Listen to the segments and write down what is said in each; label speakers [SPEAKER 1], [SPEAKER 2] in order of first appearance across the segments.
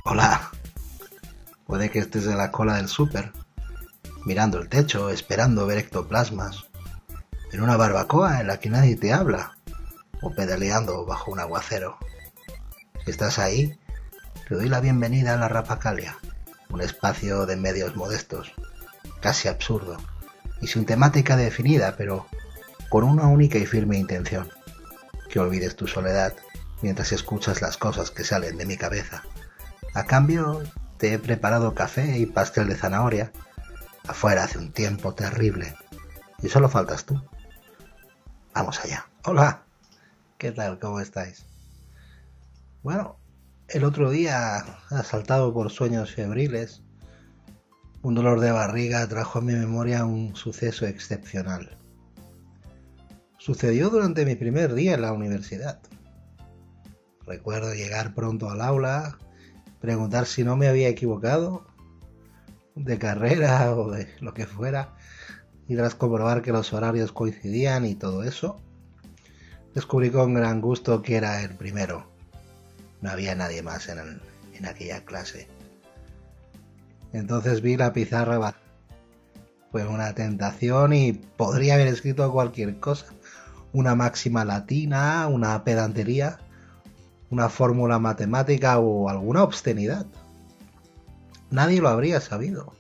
[SPEAKER 1] Hola, puede que estés en la cola del súper, mirando el techo, esperando ver ectoplasmas, en una barbacoa en la que nadie te habla, o pedaleando bajo un aguacero. Si estás ahí, te doy la bienvenida a la Rapacalia, un espacio de medios modestos, casi absurdo, y sin temática definida, pero con una única y firme intención: que olvides tu soledad mientras escuchas las cosas que salen de mi cabeza. A cambio, te he preparado café y pastel de zanahoria. Afuera hace un tiempo terrible y solo faltas tú. Vamos allá. Hola, ¿qué tal? ¿Cómo estáis? Bueno, el otro día, asaltado por sueños febriles, un dolor de barriga trajo a mi memoria un suceso excepcional. Sucedió durante mi primer día en la universidad. Recuerdo llegar pronto al aula, preguntar si no me había equivocado de carrera o de lo que fuera, y tras comprobar que los horarios coincidían y todo eso, descubrí con gran gusto que era el primero. No había nadie más en aquella clase. Entonces vi la pizarra. Fue una tentación y podría haber escrito cualquier cosa. Una máxima latina, una pedantería, una fórmula matemática o alguna obscenidad. Nadie lo habría sabido.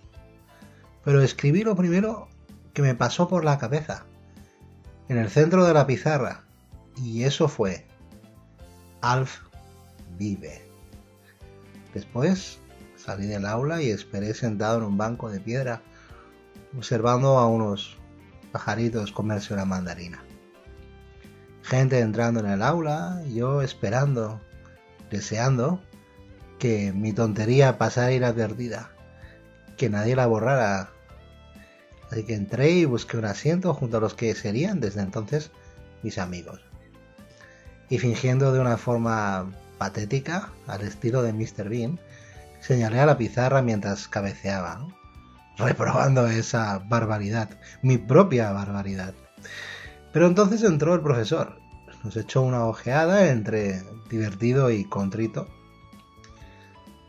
[SPEAKER 1] Pero escribí lo primero que me pasó por la cabeza, en el centro de la pizarra, y eso fue: Alf vive. Después salí del aula y esperé sentado en un banco de piedra, observando a unos pajaritos comerse una mandarina. Gente entrando en el aula, yo esperando, deseando que mi tontería pasara inadvertida, que nadie la borrara. Así que entré y busqué un asiento junto a los que serían desde entonces mis amigos. Y fingiendo de una forma patética, al estilo de Mr. Bean, señalé a la pizarra mientras cabeceaba, ¿no? Reprobando esa barbaridad, mi propia barbaridad. Pero entonces entró el profesor, nos echó una ojeada entre divertido y contrito,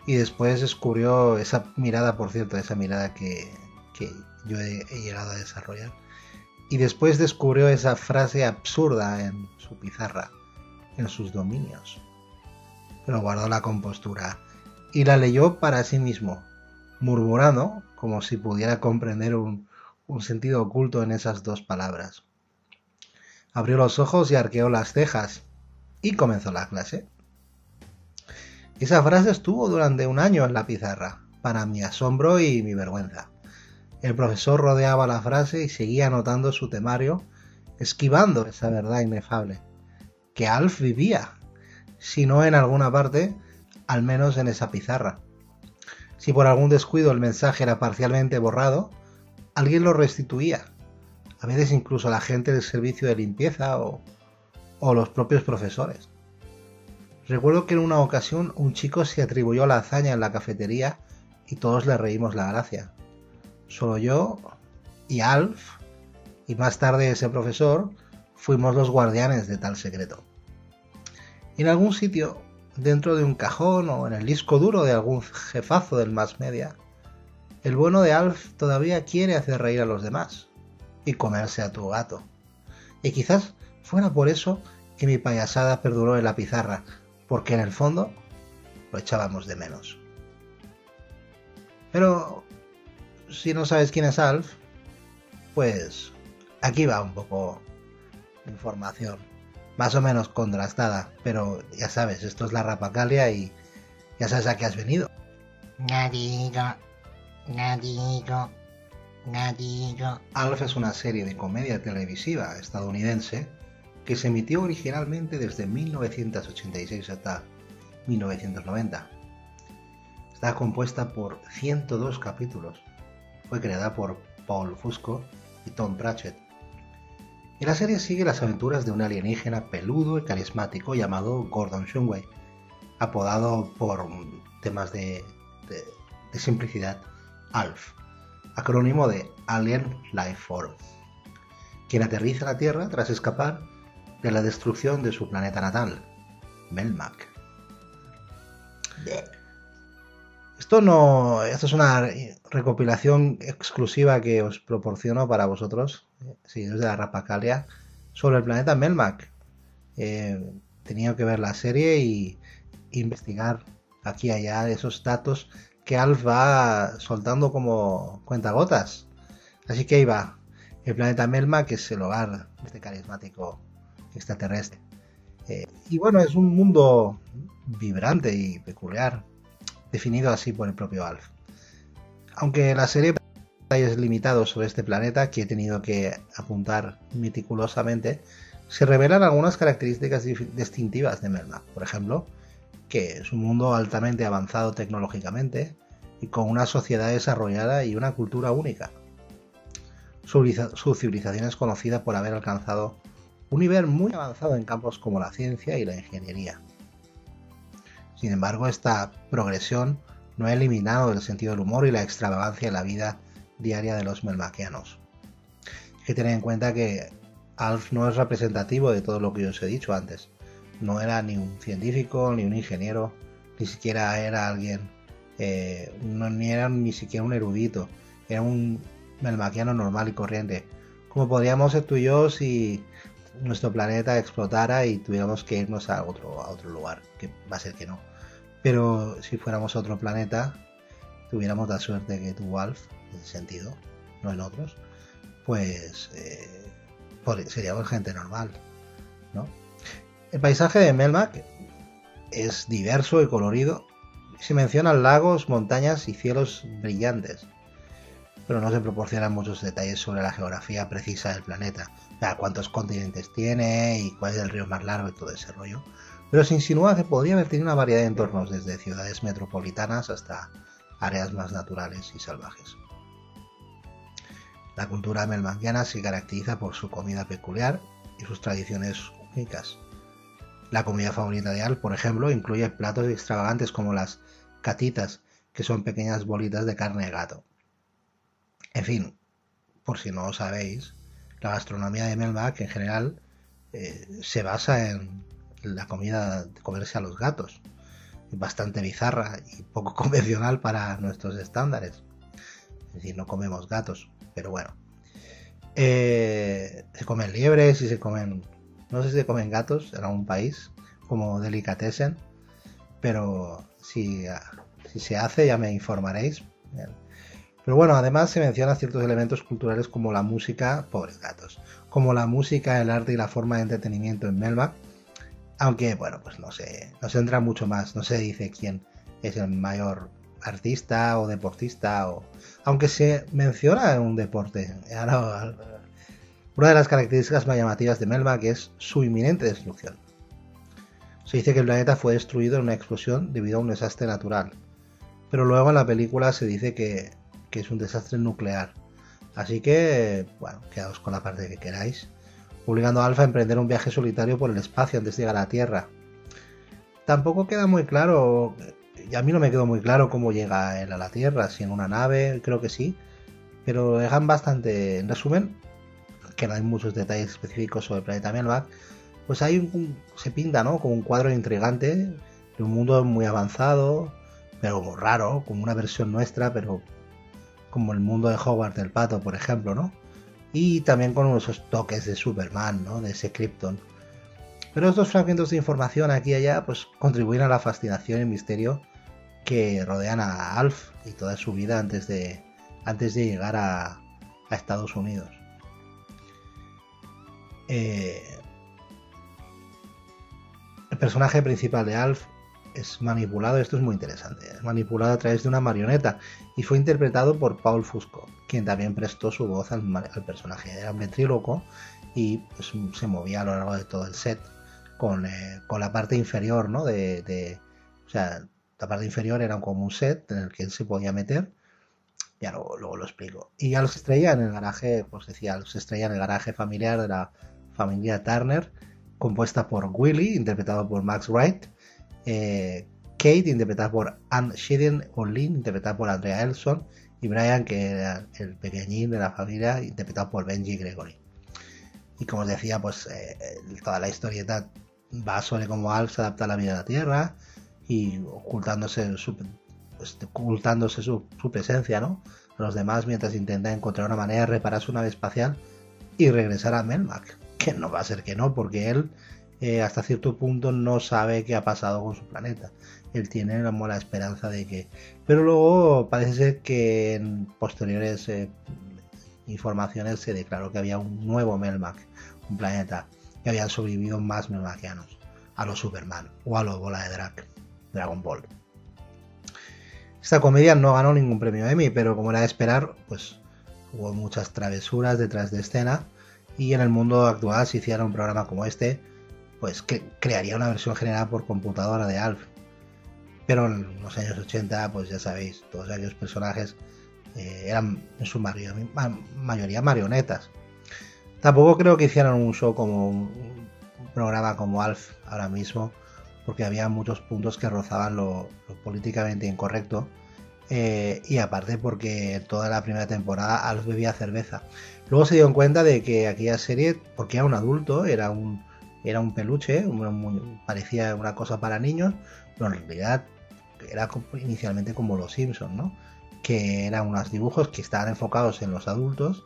[SPEAKER 1] y después descubrió esa mirada, por cierto, esa mirada que yo he llegado a desarrollar, y después descubrió esa frase absurda en su pizarra, en sus dominios. Pero guardó la compostura y la leyó para sí mismo, murmurando como si pudiera comprender un sentido oculto en esas dos palabras. Abrió los ojos y arqueó las cejas, y comenzó la clase. Esa frase estuvo durante un año en la pizarra, para mi asombro y mi vergüenza. El profesor rodeaba la frase y seguía anotando su temario, esquivando esa verdad inefable: que Alf vivía, si no en alguna parte, al menos en esa pizarra. Si por algún descuido el mensaje era parcialmente borrado, alguien lo restituía, a veces incluso la gente del servicio de limpieza o los propios profesores. Recuerdo que en una ocasión un chico se atribuyó la hazaña en la cafetería y todos le reímos la gracia. Solo yo y Alf, y más tarde ese profesor, fuimos los guardianes de tal secreto. En algún sitio, dentro de un cajón o en el disco duro de algún jefazo del mass media, el bueno de Alf todavía quiere hacer reír a los demás y comerse a tu gato. Y quizás fuera por eso que mi payasada perduró en la pizarra, porque en el fondo lo echábamos de menos. Pero si no sabes quién es Alf, pues aquí va un poco de información, más o menos contrastada, pero ya sabes, esto es la Rapacalia y ya sabes a qué has venido.
[SPEAKER 2] No digo.
[SPEAKER 1] Alf es una serie de comedia televisiva estadounidense que se emitió originalmente desde 1986 hasta 1990. Está compuesta por 102 capítulos. Fue creada por Paul Fusco y Tom Pratchett. Y la serie sigue las aventuras de un alienígena peludo y carismático llamado Gordon Shumway, apodado por temas de simplicidad Alf, acrónimo de Alien Life Force, quien aterriza a la Tierra tras escapar de la destrucción de su planeta natal, Melmac. Esto es una recopilación exclusiva que os proporciono para vosotros, seguidores de la Rapacalia, sobre el planeta Melmac. Tenía que ver la serie y investigar aquí y allá esos datos que Alf va soltando como cuentagotas. Así que ahí va. El planeta Melmac es el hogar de este carismático extraterrestre. Y bueno, es un mundo vibrante y peculiar, definido así por el propio Alf. Aunque la serie detalles limitados sobre este planeta que he tenido que apuntar meticulosamente, se revelan algunas características distintivas de Melmac. Por ejemplo, que es un mundo altamente avanzado tecnológicamente y con una sociedad desarrollada y una cultura única. Su civilización es conocida por haber alcanzado un nivel muy avanzado en campos como la ciencia y la ingeniería. Sin embargo, esta progresión no ha eliminado el sentido del humor y la extravagancia en la vida diaria de los melmacianos. Hay que tener en cuenta que Alf no es representativo de todo lo que yo os he dicho antes. No era ni un científico, ni un ingeniero, ni siquiera era alguien, ni era ni siquiera un erudito. Era un melmaciano normal y corriente, como podríamos ser tú y yo si nuestro planeta explotara y tuviéramos que irnos a otro lugar, que va a ser que no. Pero si fuéramos a otro planeta, tuviéramos la suerte que tuvo Alf, en ese sentido, no en otros, pues seríamos gente normal, ¿no? El paisaje de Melmac es diverso y colorido. Se mencionan lagos, montañas y cielos brillantes, pero no se proporcionan muchos detalles sobre la geografía precisa del planeta, o sea, cuántos continentes tiene y cuál es el río más largo y todo ese rollo. Pero se insinúa que podría haber tenido una variedad de entornos, desde ciudades metropolitanas hasta áreas más naturales y salvajes. La cultura melmaciana se caracteriza por su comida peculiar y sus tradiciones únicas. La comida favorita de Alf, por ejemplo, incluye platos extravagantes como las catitas, que son pequeñas bolitas de carne de gato. En fin, por si no lo sabéis, la gastronomía de Melmac en general se basa en la comida de comerse a los gatos. Es bastante bizarra y poco convencional para nuestros estándares. Es decir, no comemos gatos, pero bueno. Se comen liebres y se comen... No sé si se comen gatos en algún país, como delicatessen, pero si se hace ya me informaréis. Pero bueno, además se mencionan ciertos elementos culturales como la música, pobres gatos, como la música, el arte y la forma de entretenimiento en Melmac, aunque bueno, pues no se entra mucho más, no se dice quién es el mayor artista o deportista, aunque se menciona un deporte. Una de las características más llamativas de Melmac es su inminente destrucción. Se dice que el planeta fue destruido en una explosión debido a un desastre natural, pero luego en la película se dice que es un desastre nuclear. Así que, bueno, quedaos con la parte que queráis, obligando a Alf a emprender un viaje solitario por el espacio antes de llegar a la Tierra. Tampoco queda muy claro, y a mí no me quedó muy claro cómo llega él a la Tierra, si en una nave, creo que sí, pero dejan bastante, en resumen, que no hay muchos detalles específicos sobre el planeta Melmac, pues se pinta, ¿no?, como un cuadro intrigante de un mundo muy avanzado, pero como raro, como una versión nuestra, pero como el mundo de Howard del Pato, por ejemplo, ¿no? Y también con esos toques de Superman, ¿no?, de ese Krypton. Pero estos fragmentos de información aquí y allá pues contribuyen a la fascinación y misterio que rodean a Alf y toda su vida antes de llegar a Estados Unidos. El personaje principal de Alf es manipulado, esto es muy interesante, es manipulado a través de una marioneta y fue interpretado por Paul Fusco, quien también prestó su voz al personaje. Era un ventríloco y pues, se movía a lo largo de todo el set con la parte inferior, ¿no? O sea, la parte inferior era como un set en el que él se podía meter. Ya luego lo explico. Y ya los estrella en el garaje, pues decía, los estrella en el garaje familiar de la familia Turner, compuesta por Willie, interpretado por Max Wright, Kate, interpretada por Anne Shedden, O'Lynn, interpretada por Andrea Elson, y Brian, que era el pequeñín de la familia, interpretado por Benji Gregory. Y como os decía, pues toda la historieta va sobre cómo Alf se adapta a la vida de la Tierra y ocultándose pues, ocultándose su presencia, ¿no? A los demás mientras intenta encontrar una manera de reparar su nave espacial y regresar a Melmac, que no va a ser que no, porque él hasta cierto punto no sabe qué ha pasado con su planeta. Él tiene la esperanza de que... Pero luego parece ser que en posteriores informaciones se declaró que había un nuevo Melmac, un planeta, que habían sobrevivido más melmacianos, a los Superman o a los Bola de Dragon Ball. Esta comedia no ganó ningún premio Emmy, pero como era de esperar, pues hubo muchas travesuras detrás de escena, y en el mundo actual, si hiciera un programa como este, pues que crearía una versión generada por computadora de Alf. Pero en los años 80, pues ya sabéis, todos aquellos personajes eran en su mayoría marionetas. Tampoco creo que hicieran un show como un programa como Alf ahora mismo, porque había muchos puntos que rozaban lo políticamente incorrecto, y aparte porque toda la primera temporada Alf bebía cerveza. Luego se dieron cuenta de que aquella serie, porque era un adulto, era un peluche, parecía una cosa para niños, pero en realidad era inicialmente como Los Simpsons, ¿no? Que eran unos dibujos que estaban enfocados en los adultos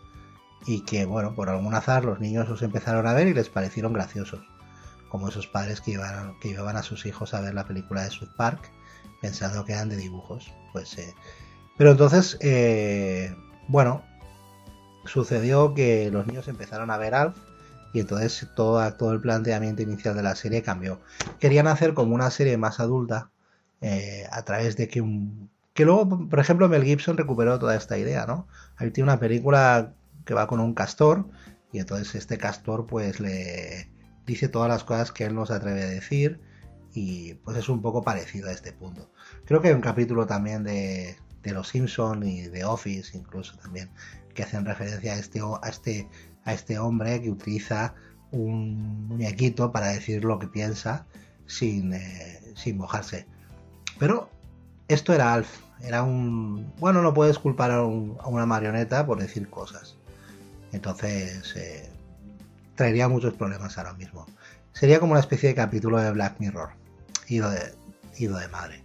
[SPEAKER 1] y que, bueno, por algún azar los niños los empezaron a ver y les parecieron graciosos, como esos padres que llevaban a sus hijos a ver la película de South Park pensando que eran de dibujos. Pero entonces, bueno, sucedió que los niños empezaron a ver Alf y entonces todo el planteamiento inicial de la serie cambió. Querían hacer como una serie más adulta, a través de que luego, por ejemplo, Mel Gibson recuperó toda esta idea, ¿no? Ahí tiene una película que va con un castor y entonces este castor pues le dice todas las cosas que él no se atreve a decir, y pues es un poco parecido a este punto. Creo que hay un capítulo también de Los Simpson y de Office incluso también que hacen referencia a este hombre que utiliza un muñequito para decir lo que piensa sin mojarse. Pero esto era Alf, era bueno, no puedes culpar a una marioneta por decir cosas. Entonces traería muchos problemas ahora mismo. Sería como una especie de capítulo de Black Mirror, ido de madre.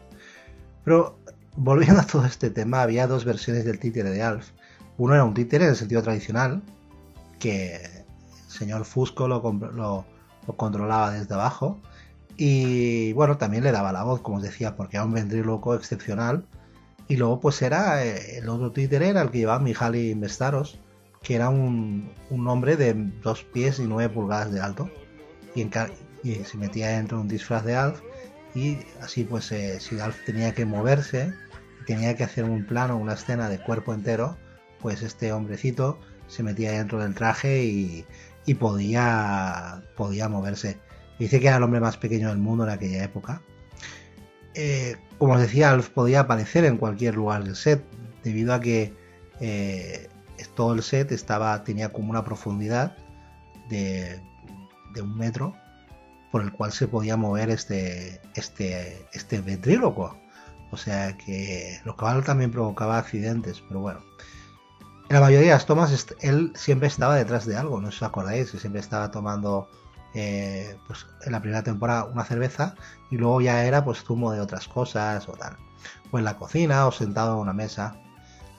[SPEAKER 1] Pero volviendo a todo este tema, había dos versiones del títere de Alf. Uno era un títere en el sentido tradicional, que el señor Fusco lo controlaba desde abajo, y bueno, también le daba la voz, como os decía, porque era un ventríloco excepcional. Y luego pues era el otro títere, era el que llevaba Mihaly Mestaros, que era un hombre de 2 pies y 9 pulgadas de alto, y se metía dentro de un disfraz de Alf, y así pues si Alf tenía que moverse, tenía que hacer un plano, una escena de cuerpo entero, pues este hombrecito se metía dentro del traje y podía moverse. Dice que era el hombre más pequeño del mundo en aquella época. Como os decía, Alf podía aparecer en cualquier lugar del set, debido a que todo el set tenía como una profundidad de 1 metro, por el cual se podía mover este ventríloco. O sea que lo cual también provocaba accidentes, pero bueno. En la mayoría de las tomas él siempre estaba detrás de algo, no sé si os acordáis, que siempre estaba tomando pues en la primera temporada una cerveza, y luego ya era pues zumo de otras cosas o tal, o en la cocina o sentado en una mesa.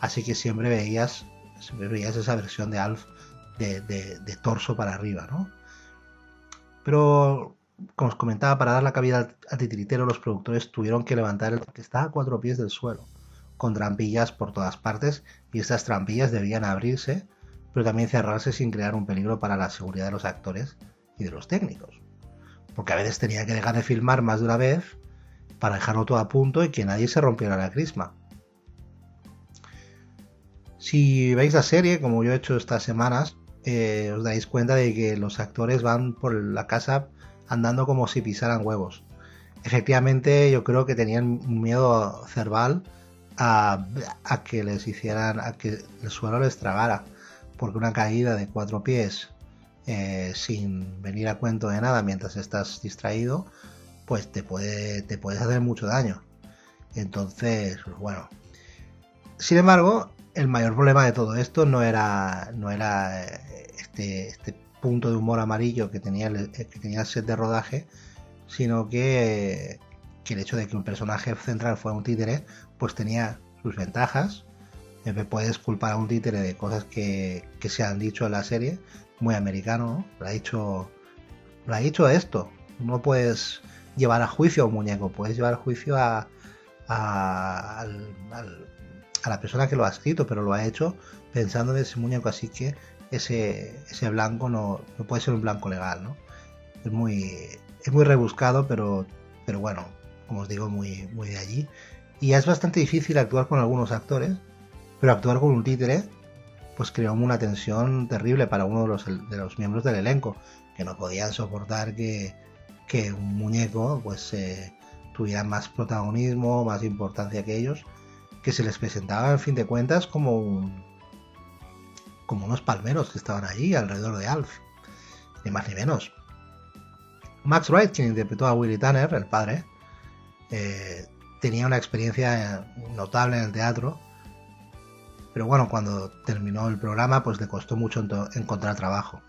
[SPEAKER 1] Así que siempre veías esa versión de Alf de torso para arriba, ¿no? Pero como os comentaba, para dar la cabida al titiritero, los productores tuvieron que levantar el que estaba a 4 pies del suelo, con trampillas por todas partes, y estas trampillas debían abrirse, pero también cerrarse sin crear un peligro para la seguridad de los actores y de los técnicos, porque a veces tenía que dejar de filmar más de una vez para dejarlo todo a punto y que nadie se rompiera la crisma. Si veis la serie, como yo he hecho estas semanas, os dais cuenta de que los actores van por la casa andando como si pisaran huevos. Efectivamente, yo creo que tenían un miedo cerval a que que el suelo les tragara, porque una caída de 4 pies sin venir a cuento de nada mientras estás distraído, pues te puedes hacer mucho daño. Entonces, pues bueno. Sin embargo, el mayor problema de todo esto no era este punto de humor amarillo que tenía el set de rodaje, sino que que el hecho de que un personaje central fuera un títere, pues tenía sus ventajas. Puedes culpar a un títere de cosas que se han dicho en la serie, muy americano, ¿no? Lo ha dicho esto. No puedes llevar a juicio a un muñeco, puedes llevar a juicio a la persona que lo ha escrito, pero lo ha hecho pensando en ese muñeco, así que ese blanco no puede ser un blanco legal, ¿no? Es muy rebuscado, pero bueno, como os digo, muy de allí. Y es bastante difícil actuar con algunos actores, pero actuar con un títere pues creó una tensión terrible para uno de los miembros del elenco, que no podían soportar que un muñeco pues tuviera más protagonismo, más importancia que ellos, que se les presentaba en fin de cuentas como unos palmeros que estaban allí alrededor de Alf, ni más ni menos. Max Wright, quien interpretó a Willie Tanner, el padre, tenía una experiencia notable en el teatro, pero bueno, cuando terminó el programa pues le costó mucho encontrar trabajo.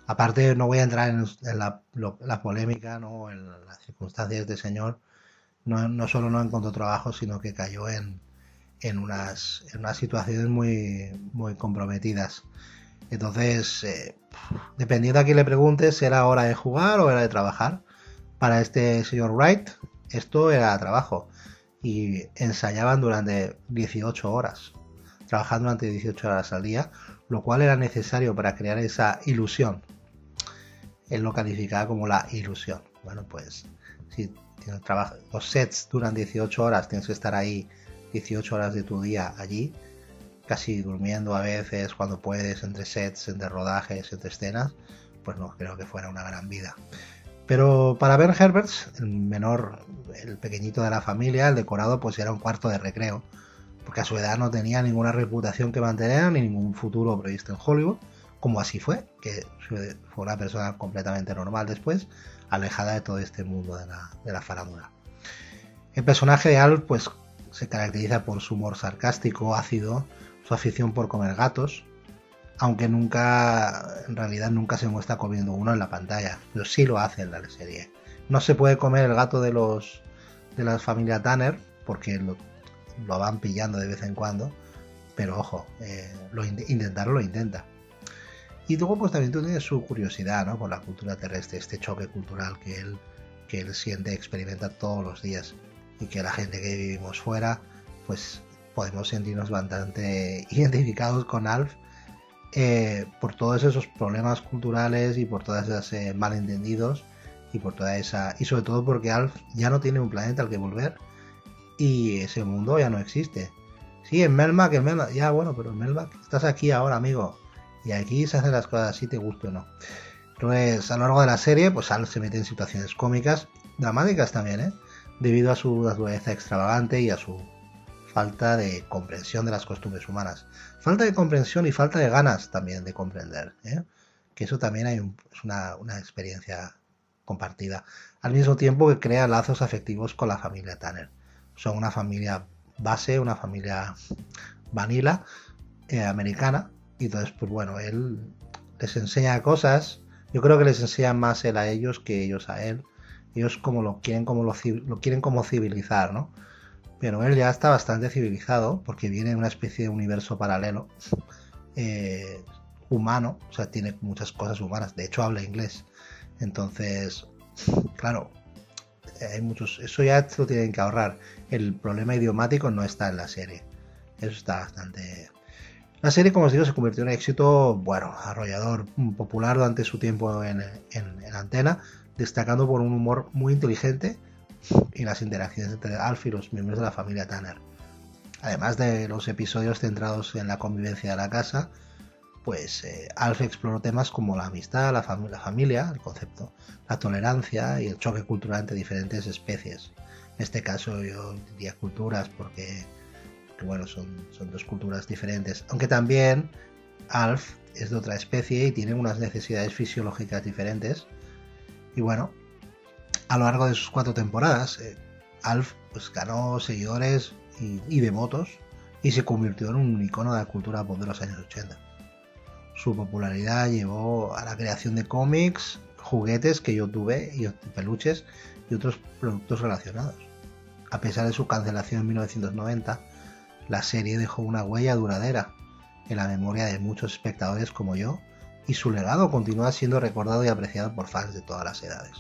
[SPEAKER 1] Aparte, no voy a entrar en la polémica, ¿no? En las circunstancias de este señor. No solo no encontró trabajo, sino que cayó en unas situaciones muy comprometidas. Entonces, dependiendo a quién le preguntes, ¿era hora de jugar o era de trabajar? Para este señor Wright, esto era trabajo. Y ensayaban durante 18 horas. Trabajaban durante 18 horas al día, lo cual era necesario para crear esa ilusión. Él lo calificaba como la ilusión. Bueno, pues si tienes trabajo, los sets duran 18 horas, tienes que estar ahí 18 horas de tu día allí, casi durmiendo a veces cuando puedes, entre sets, entre rodajes, entre escenas, pues no creo que fuera una gran vida. Pero para Ben Herbert, el menor, el pequeñito de la familia, el decorado pues era un cuarto de recreo, porque a su edad no tenía ninguna reputación que mantener ni ningún futuro previsto en Hollywood, como así fue, que fue una persona completamente normal después, alejada de todo este mundo de la farándula. El personaje de Alf pues se caracteriza por su humor sarcástico, ácido, su afición por comer gatos, aunque en realidad nunca se muestra comiendo uno en la pantalla, pero sí lo hace en la serie. No se puede comer el gato de la familia Tanner, porque lo van pillando de vez en cuando, pero ojo, intentarlo lo intenta. Y luego pues también tiene su curiosidad, ¿no? Por la cultura terrestre, este choque cultural que él siente, experimenta todos los días, y que la gente que vivimos fuera pues podemos sentirnos bastante identificados con Alf, por todos esos problemas culturales y por todas esas malentendidos y por toda esa, y sobre todo porque Alf ya no tiene un planeta al que volver y ese mundo ya no existe. Sí, en Melmac, ya bueno, pero en Melmac estás aquí ahora, amigo, y aquí se hacen las cosas así, te guste o no. Entonces, a lo largo de la serie, pues Alf se mete en situaciones cómicas, dramáticas también, debido a su naturaleza extravagante y a su falta de comprensión de las costumbres humanas. Falta de comprensión y falta de ganas también de comprender, que eso también es una experiencia compartida. Al mismo tiempo que crea lazos afectivos con la familia Tanner. Son una familia base, una familia vanilla, americana, y entonces pues bueno, él les enseña cosas. Yo creo que les enseña más él a ellos que ellos a él. Ellos lo quieren como civilizar, ¿no? Pero él ya está bastante civilizado porque viene de una especie de universo paralelo, humano, o sea, tiene muchas cosas humanas, de hecho habla inglés. Entonces, claro, hay muchos, eso ya se lo tienen que ahorrar. El problema idiomático no está en la serie, eso está bastante. La serie, como os digo, se convirtió en un éxito, bueno, arrollador, popular durante su tiempo en antena, destacando por un humor muy inteligente y las interacciones entre Alf y los miembros de la familia Tanner. Además de los episodios centrados en la convivencia de la casa, pues Alf exploró temas como la amistad, la familia, el concepto, la tolerancia y el choque cultural entre diferentes especies. En este caso yo diría culturas porque bueno, son dos culturas diferentes, aunque también Alf es de otra especie y tiene unas necesidades fisiológicas diferentes. Y bueno, a lo largo de sus 4 temporadas, Alf pues ganó seguidores y devotos y se convirtió en un icono de la cultura pop de los años 80. Su popularidad llevó a la creación de cómics, juguetes que yo tuve, y peluches y otros productos relacionados. A pesar de su cancelación en 1990, la serie dejó una huella duradera en la memoria de muchos espectadores como yo, y su legado continúa siendo recordado y apreciado por fans de todas las edades.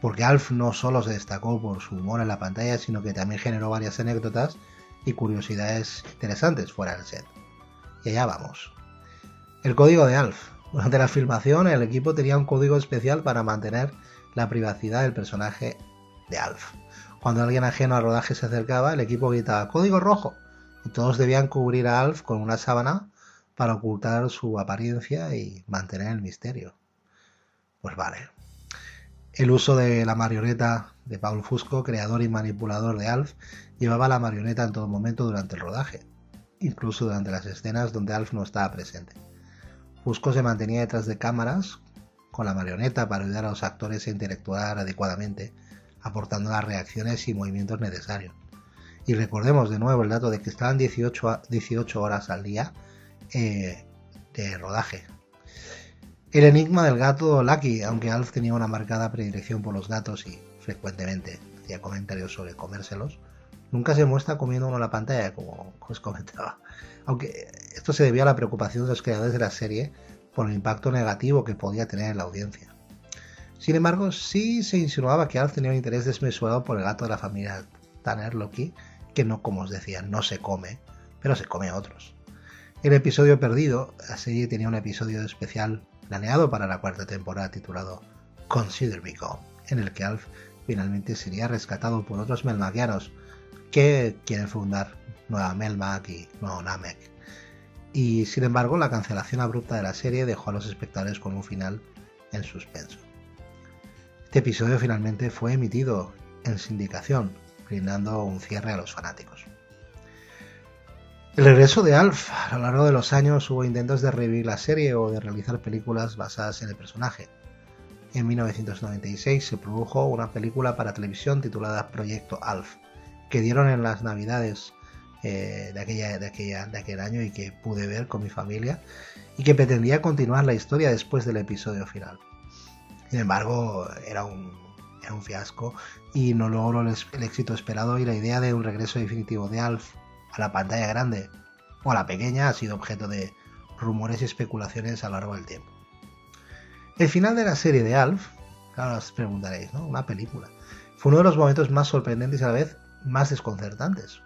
[SPEAKER 1] Porque Alf no solo se destacó por su humor en la pantalla, sino que también generó varias anécdotas y curiosidades interesantes fuera del set. Y allá vamos. El código de Alf. Durante la filmación, el equipo tenía un código especial para mantener la privacidad del personaje de Alf. Cuando alguien ajeno al rodaje se acercaba, el equipo gritaba ¡Código rojo! Y todos debían cubrir a Alf con una sábana para ocultar su apariencia y mantener el misterio. Pues vale. El uso de la marioneta de Paul Fusco, creador y manipulador de Alf, llevaba la marioneta en todo momento durante el rodaje, incluso durante las escenas donde Alf no estaba presente. Fusco se mantenía detrás de cámaras con la marioneta para ayudar a los actores a interactuar adecuadamente, aportando las reacciones y movimientos necesarios. Y recordemos de nuevo el dato de que estaban 18 horas al día de rodaje. El enigma del gato Lucky, aunque Alf tenía una marcada predilección por los gatos y frecuentemente hacía comentarios sobre comérselos, nunca se muestra comiendo uno en la pantalla, como os comentaba. Aunque esto se debió a la preocupación de los creadores de la serie por el impacto negativo que podía tener en la audiencia. Sin embargo, sí se insinuaba que Alf tenía un interés desmesurado por el gato de la familia Tanner, Loki, que no, como os decía, no se come, pero se come a otros. El episodio perdido, la serie tenía un episodio especial planeado para la cuarta temporada titulado Consider Me Gone, en el que Alf finalmente sería rescatado por otros melmacianos que quieren fundar nueva Melmac y nuevo Namek. Y sin embargo, la cancelación abrupta de la serie dejó a los espectadores con un final en suspenso. Este episodio finalmente fue emitido en sindicación, brindando un cierre a los fanáticos. El regreso de Alf. A lo largo de los años hubo intentos de revivir la serie o de realizar películas basadas en el personaje. En 1996 se produjo una película para televisión titulada Proyecto Alf, que dieron en las navidades de aquel año y que pude ver con mi familia, y que pretendía continuar la historia después del episodio final. Sin embargo, era un fiasco y no logró el éxito esperado, y la idea de un regreso definitivo de Alf a la pantalla grande o a la pequeña ha sido objeto de rumores y especulaciones a lo largo del tiempo. El final de la serie de Alf, claro, os preguntaréis, ¿no? Una película. Fue uno de los momentos más sorprendentes y a la vez más desconcertantes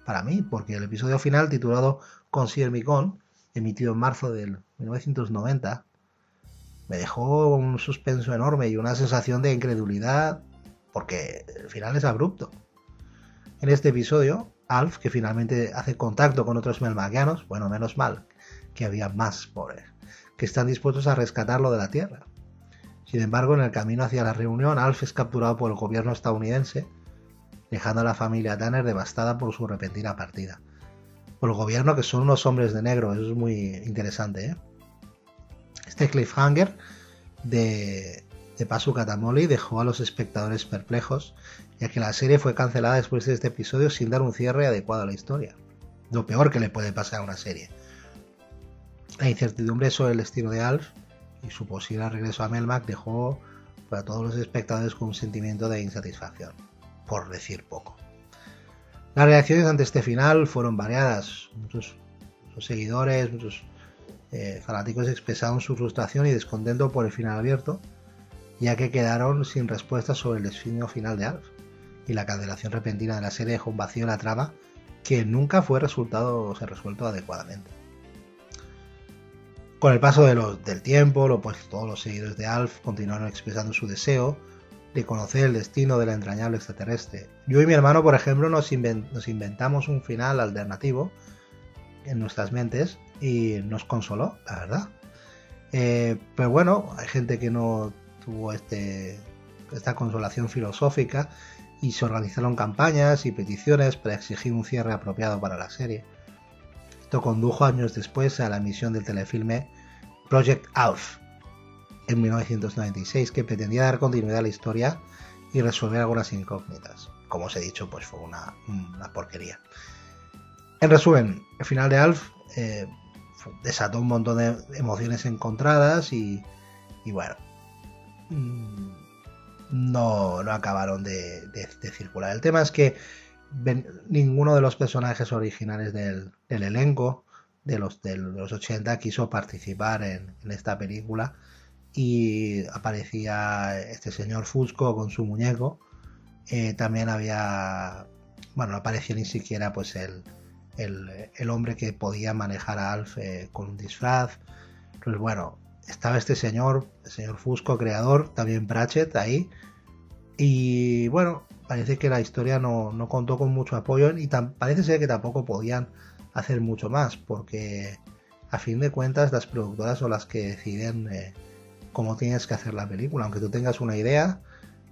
[SPEAKER 1] para mí, porque el episodio final, titulado Consider Me Gone, emitido en marzo del 1990, me dejó un suspenso enorme y una sensación de incredulidad, porque el final es abrupto. En este episodio, Alf, que finalmente hace contacto con otros melmacianos, bueno, menos mal que había más pobres, que están dispuestos a rescatarlo de la Tierra. Sin embargo, en el camino hacia la reunión, Alf es capturado por el gobierno estadounidense, dejando a la familia Tanner devastada por su repentina partida. Por el gobierno, que son unos hombres de negro, eso es muy interesante, ¿eh? Este cliffhanger de Pasu Katamoli dejó a los espectadores perplejos, ya que la serie fue cancelada después de este episodio sin dar un cierre adecuado a la historia. Lo peor que le puede pasar a una serie. La incertidumbre sobre el destino de Alf y su posible regreso a Melmac dejó a todos los espectadores con un sentimiento de insatisfacción, por decir poco. Las reacciones ante este final fueron variadas. Muchos seguidores, muchos fanáticos expresaron su frustración y descontento por el final abierto, ya que quedaron sin respuestas sobre el destino final de Alf, y la cancelación repentina de la serie dejó un vacío en la trama que nunca fue resuelto adecuadamente. Con el paso del tiempo, todos los seguidores de Alf continuaron expresando su deseo de conocer el destino del entrañable extraterrestre. Yo y mi hermano, por ejemplo, nos inventamos un final alternativo en nuestras mentes y nos consoló, la verdad. Pero bueno, hay gente que no tuvo esta consolación filosófica y se organizaron campañas y peticiones para exigir un cierre apropiado para la serie. Esto condujo años después a la emisión del telefilme Project Alf en 1996, que pretendía dar continuidad a la historia y resolver algunas incógnitas. Como os he dicho, pues fue una porquería. En resumen, el final de Alf desató un montón de emociones encontradas y bueno, no acabaron de circular. El tema es que ninguno de los personajes originales del elenco de los 80 quiso participar en esta película, y aparecía este señor Fusco con su muñeco. También había, bueno, no aparecía ni siquiera pues el hombre que podía manejar a Alf con un disfraz. Pues bueno, estaba este señor, el señor Fusco, creador, también Pratchett ahí. Y bueno, parece que la historia no contó con mucho apoyo, y parece ser que tampoco podían hacer mucho más, porque a fin de cuentas las productoras son las que deciden cómo tienes que hacer la película. Aunque tú tengas una idea,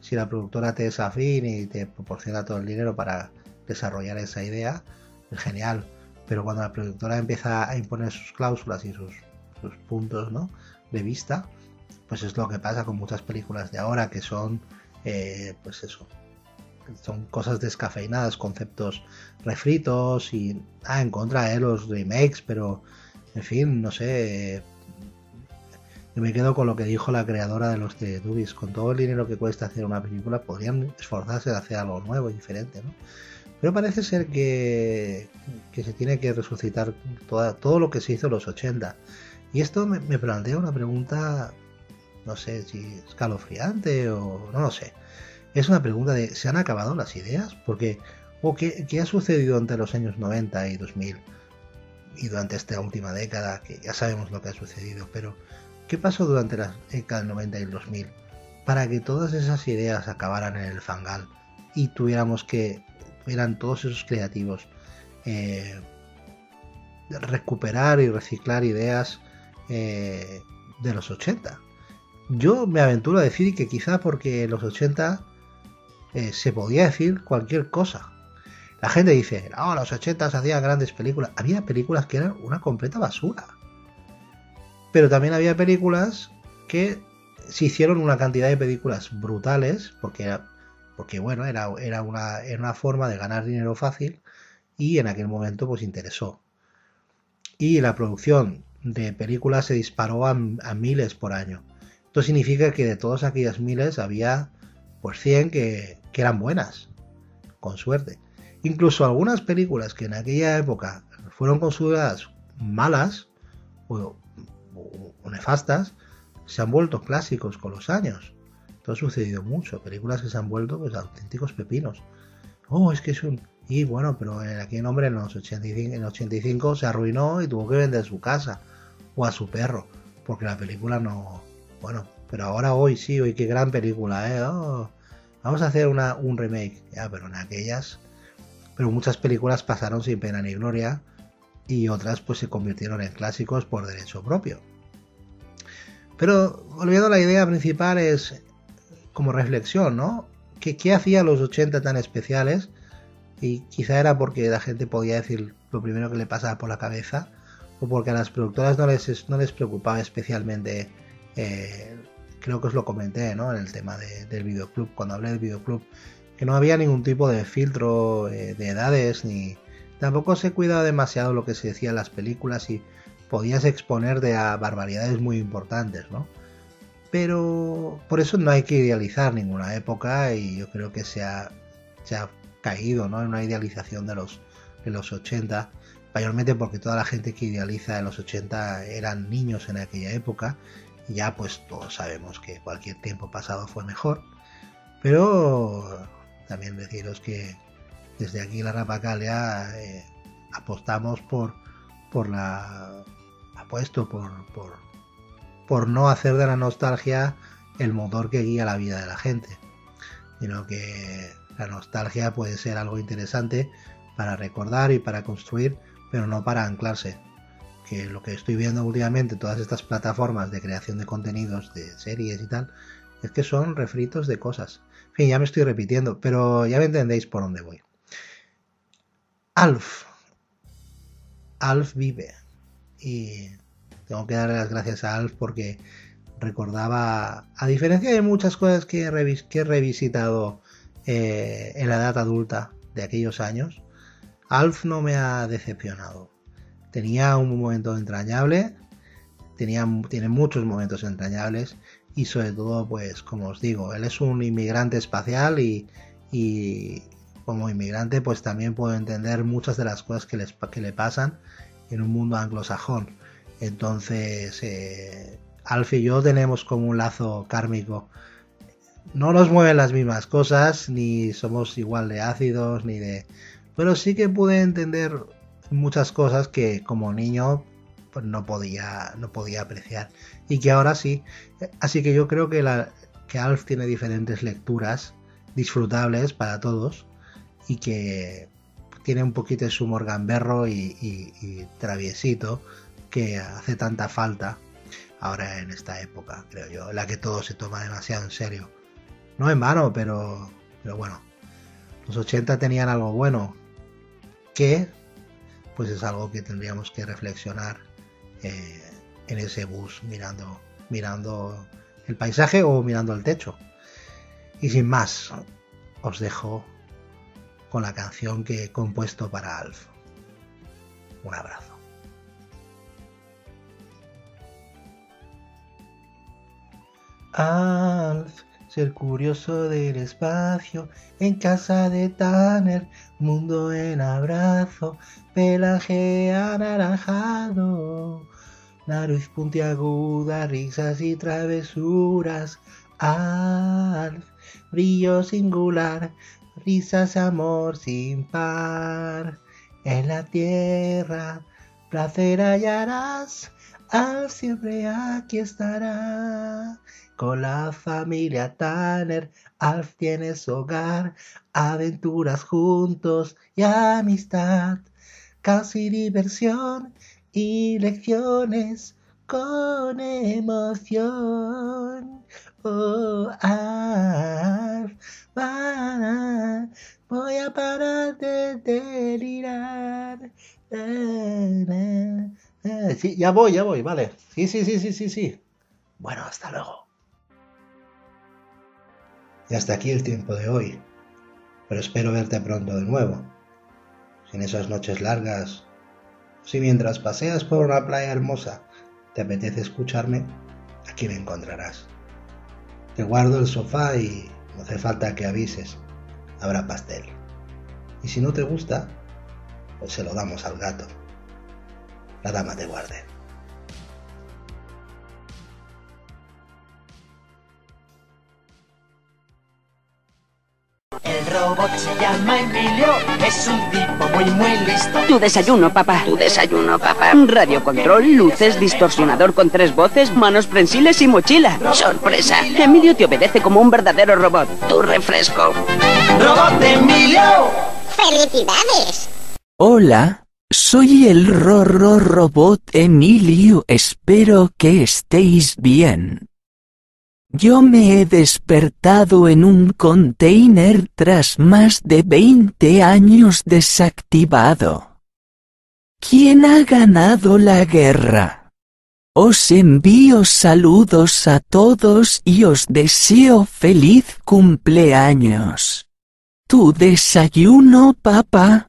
[SPEAKER 1] si la productora te es afín y te proporciona todo el dinero para desarrollar esa idea, es genial. Pero cuando la productora empieza a imponer sus cláusulas y sus puntos, ¿no?, de vista, pues es lo que pasa con muchas películas de ahora, que son pues eso, son cosas descafeinadas, conceptos refritos, y en contra de los remakes, pero en fin, no sé. Yo me quedo con lo que dijo la creadora de los Teletubbies: con todo el dinero que cuesta hacer una película, podrían esforzarse de hacer algo nuevo y diferente, ¿no? Pero parece ser que se tiene que resucitar todo lo que se hizo en los 80. Y esto me plantea una pregunta, no sé si escalofriante o no lo sé. Es una pregunta de: ¿se han acabado las ideas? Porque, ¿qué ha sucedido entre los años 90 y 2000? Y durante esta última década, que ya sabemos lo que ha sucedido, pero ¿qué pasó durante la década del 90 y el 2000 para que todas esas ideas acabaran en el fangal y tuvieran todos esos creativos recuperar y reciclar ideas de los 80? Yo me aventuro a decir que quizá porque en los 80 se podía decir cualquier cosa. La gente dice: no, los 80 se hacían grandes películas. Había películas que eran una completa basura. Pero también había películas que se hicieron una cantidad de películas brutales, porque bueno, era una forma de ganar dinero fácil, y en aquel momento pues interesó. Y la producción de películas se disparó a miles por año. Esto significa que de todas aquellas miles había pues 100 que eran buenas, con suerte. Incluso algunas películas que en aquella época fueron consideradas malas o nefastas, se han vuelto clásicos con los años. Esto ha sucedido mucho. Películas que se han vuelto pues auténticos pepinos. Es que es un... Y bueno, pero aquel hombre en el 85 se arruinó y tuvo que vender su casa o a su perro, porque la película no... Bueno, pero ahora hoy qué gran película, ¿eh? Vamos a hacer un remake. Ya, pero en aquellas... Pero muchas películas pasaron sin pena ni gloria, y otras pues se convirtieron en clásicos por derecho propio. Pero volviendo a la idea principal, es como reflexión, ¿no? ¿Qué hacía los 80 tan especiales? Y quizá era porque la gente podía decir lo primero que le pasaba por la cabeza, o porque a las productoras no les preocupaba especialmente. Creo que os lo comenté, ¿no?, en el tema del videoclub, cuando hablé del videoclub, que no había ningún tipo de filtro de edades, ni tampoco se cuidaba demasiado lo que se decía en las películas, y podías exponerte a barbaridades muy importantes, ¿no? Pero por eso no hay que idealizar ninguna época, y yo creo que se ha caído, ¿no?, en una idealización de los 80, mayormente porque toda la gente que idealiza en los 80 eran niños en aquella época, y ya pues todos sabemos que cualquier tiempo pasado fue mejor. Pero también deciros que desde aquí la Rapacalia apostamos por no hacer de la nostalgia el motor que guía la vida de la gente, sino que la nostalgia puede ser algo interesante para recordar y para construir, pero no para anclarse. Que lo que estoy viendo últimamente, todas estas plataformas de creación de contenidos, de series y tal, es que son refritos de cosas. En fin, ya me estoy repitiendo, pero ya me entendéis por dónde voy. Alf vive, y tengo que darle las gracias a Alf porque recordaba, a diferencia de muchas cosas que he revisitado en la edad adulta de aquellos años, Alf no me ha decepcionado. Tenía un momento entrañable, tiene muchos momentos entrañables, y sobre todo, pues como os digo, él es un inmigrante espacial y como inmigrante pues también puedo entender muchas de las cosas que le pasan en un mundo anglosajón. Entonces Alf y yo tenemos como un lazo kármico. No nos mueven las mismas cosas, ni somos igual de ácidos, ni de... Pero sí que pude entender muchas cosas que como niño pues no podía apreciar. Y que ahora sí. Así que yo creo que Alf tiene diferentes lecturas disfrutables para todos. Y que tiene un poquito de su humor gamberro y traviesito que hace tanta falta ahora en esta época, creo yo, en la que todo se toma demasiado en serio. No en vano, pero bueno, los 80 tenían algo bueno, que pues es algo que tendríamos que reflexionar en ese bus mirando el paisaje o mirando el techo. Y sin más, os dejo con la canción que he compuesto para Alf. Un abrazo. Alf, ser curioso del espacio, en casa de Tanner, mundo en abrazo, pelaje anaranjado, nariz puntiaguda, risas y travesuras. Alf, brillo singular, risas, amor sin par. En la tierra, placer hallarás, Alf siempre aquí estará. Con la familia Tanner, Alf tiene su hogar, aventuras juntos y amistad, casi diversión y lecciones con emoción. Oh, Alf, voy a parar de delirar. Sí, ya voy, vale. Sí. Bueno, hasta luego. Y hasta aquí el tiempo de hoy, pero espero verte pronto de nuevo. Si en esas noches largas, si mientras paseas por una playa hermosa te apetece escucharme, aquí me encontrarás. Te guardo el sofá y no hace falta que avises, habrá pastel. Y si no te gusta, pues se lo damos al gato. La dama te guarde.
[SPEAKER 3] El robot se llama Emilio, es un tipo muy listo.
[SPEAKER 4] Tu desayuno, papá.
[SPEAKER 2] Tu desayuno, papá.
[SPEAKER 4] Radiocontrol, luces, distorsionador con 3 voces, manos prensiles y mochila.
[SPEAKER 2] Sorpresa.
[SPEAKER 4] Emilio te obedece como un verdadero robot.
[SPEAKER 2] Tu refresco.
[SPEAKER 3] ¡Robot Emilio!
[SPEAKER 2] ¡Felicidades!
[SPEAKER 5] Hola, soy el robot Emilio. Espero que estéis bien. Yo me he despertado en un container tras más de 20 años desactivado. ¿Quién ha ganado la guerra? Os envío saludos a todos y os deseo feliz cumpleaños. Tu desayuno, papá.